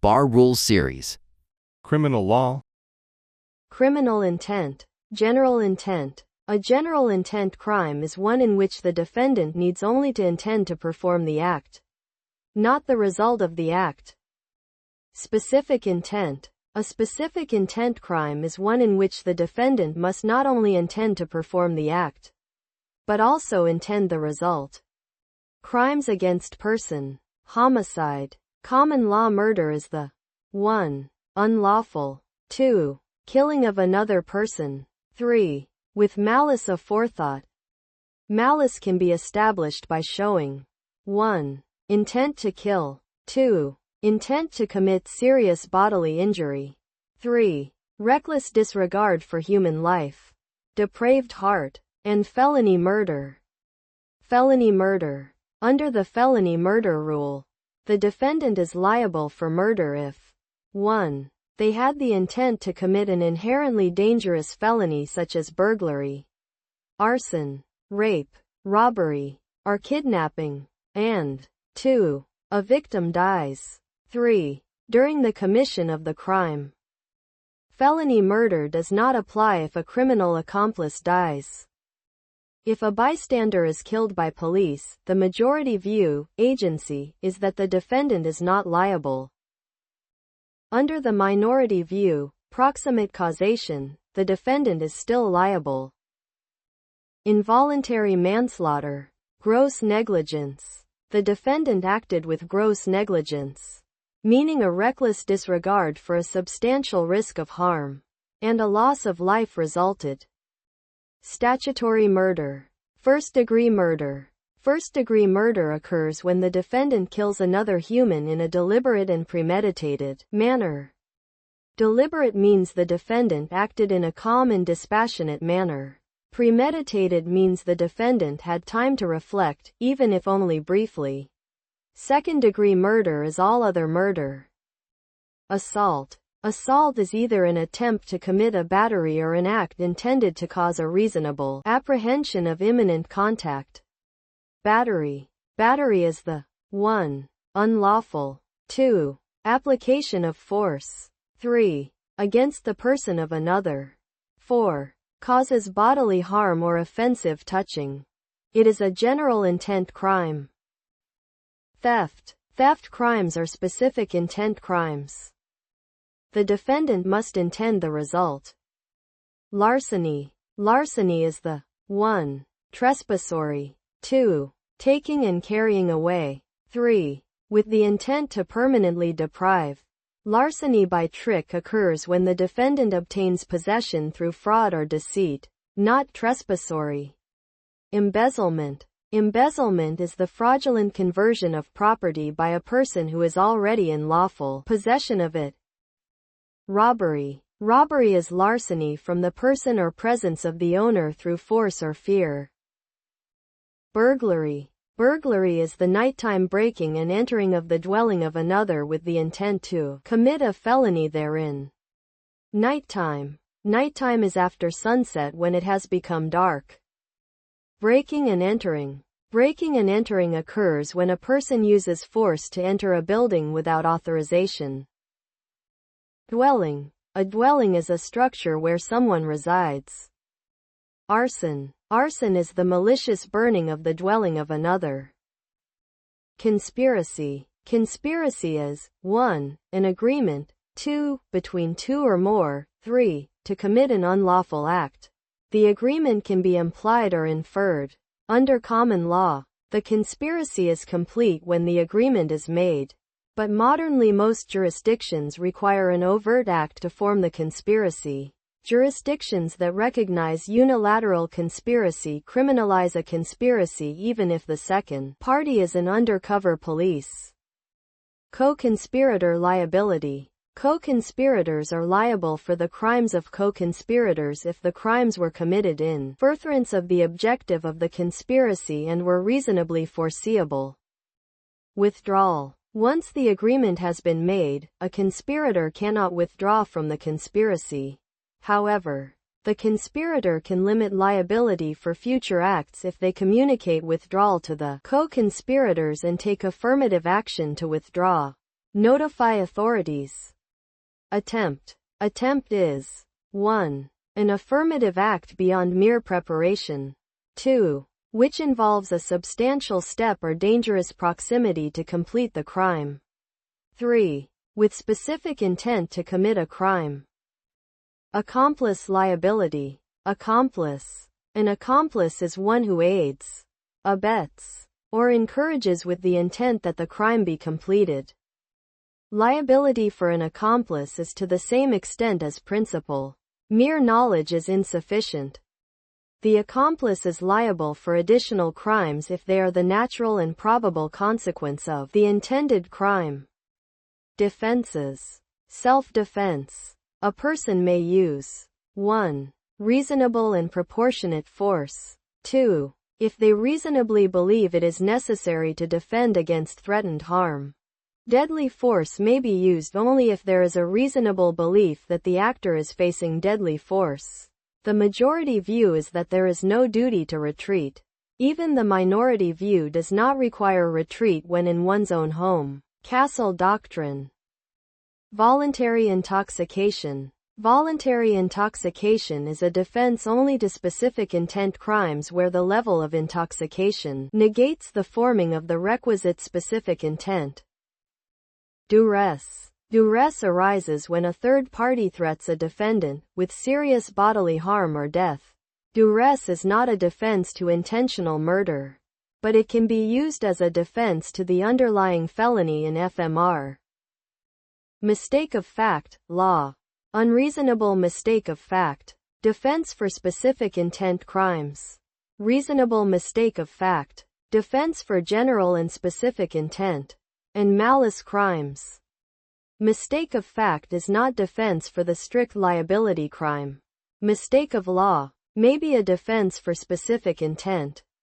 Bar Rules Series. Criminal law. Criminal intent. General intent. A general intent crime is one in which the defendant needs only to intend to perform the act, not the result of the act. Specific intent. A specific intent crime is one in which the defendant must not only intend to perform the act, but also intend the result. Crimes against person. Homicide. Common law murder is the 1. Unlawful. 2. Killing of another person. 3. With malice aforethought. Malice can be established by showing 1. Intent to kill. 2. Intent to commit serious bodily injury. 3. Reckless disregard for human life. Depraved heart. And felony murder. Felony murder. Under the felony murder rule, the defendant is liable for murder if 1. They had the intent to commit an inherently dangerous felony such as burglary, arson, rape, robbery, or kidnapping, and 2. A victim dies. 3. During the commission of the crime. Felony murder does not apply if a criminal accomplice dies. If a bystander is killed by police, the majority view, agency, is that the defendant is not liable. Under the minority view, proximate causation, the defendant is still liable. Involuntary manslaughter. Gross negligence. The defendant acted with gross negligence, meaning a reckless disregard for a substantial risk of harm, and a loss of life resulted. Statutory murder. First-degree murder. First-degree murder occurs when the defendant kills another human in a deliberate and premeditated manner. Deliberate means the defendant acted in a calm and dispassionate manner. Premeditated means the defendant had time to reflect, even if only briefly. Second-degree murder is all other murder. Assault. Assault is either an attempt to commit a battery or an act intended to cause a reasonable apprehension of imminent contact. Battery. Battery is the 1. Unlawful. 2. Application of force. 3. Against the person of another. 4. Causes bodily harm or offensive touching. It is a general intent crime. Theft. Theft crimes are specific intent crimes. The defendant must intend the result. Larceny. Larceny is the 1. Trespassory. 2. Taking and carrying away. 3. With the intent to permanently deprive. Larceny by trick occurs when the defendant obtains possession through fraud or deceit, not trespassory. Embezzlement. Embezzlement is the fraudulent conversion of property by a person who is already in lawful possession of it. Robbery. Robbery is larceny from the person or presence of the owner through force or fear. Burglary. Burglary is the nighttime breaking and entering of the dwelling of another with the intent to commit a felony therein. Nighttime. Nighttime is after sunset when it has become dark. Breaking and entering. Breaking and entering occurs when a person uses force to enter a building without authorization. Dwelling. A dwelling is a structure where someone resides. Arson. Arson is the malicious burning of the dwelling of another. Conspiracy. Conspiracy is 1. An agreement, 2. Between two or more, 3. To commit an unlawful act. The agreement can be implied or inferred. Under common law, the conspiracy is complete when the agreement is made. But modernly most jurisdictions require an overt act to form the conspiracy. Jurisdictions that recognize unilateral conspiracy criminalize a conspiracy even if the second party is an undercover police. Co-conspirator liability. Co-conspirators are liable for the crimes of co-conspirators if the crimes were committed in furtherance of the objective of the conspiracy and were reasonably foreseeable. Withdrawal. Once the agreement has been made, a conspirator cannot withdraw from the conspiracy. However, the conspirator can limit liability for future acts if they communicate withdrawal to the co-conspirators and take affirmative action to withdraw. Notify authorities. Attempt. Attempt is 1. An affirmative act beyond mere preparation. 2. Which involves a substantial step or dangerous proximity to complete the crime. 3. With specific intent to commit a crime. Accomplice liability. Accomplice. An accomplice is one who aids, abets, or encourages with the intent that the crime be completed. Liability for an accomplice is to the same extent as principal. Mere knowledge is insufficient. The accomplice is liable for additional crimes if they are the natural and probable consequence of the intended crime. Defenses. Self-defense. A person may use 1. Reasonable and proportionate force. 2. If they reasonably believe it is necessary to defend against threatened harm. Deadly force may be used only if there is a reasonable belief that the actor is facing deadly force. The majority view is that there is no duty to retreat. Even the minority view does not require retreat when in one's own home. Castle Doctrine. Voluntary intoxication. Voluntary intoxication is a defense only to specific intent crimes where the level of intoxication negates the forming of the requisite specific intent. Duress. Duress arises when a third party threats a defendant with serious bodily harm or death. Duress is not a defense to intentional murder, but it can be used as a defense to the underlying felony in FMR. Mistake of fact, law. Unreasonable mistake of fact. Defense for specific intent crimes. Reasonable mistake of fact. Defense for general and specific intent and malice crimes. Mistake of fact is not defense for the strict liability crime. Mistake of law may be a defense for specific intent.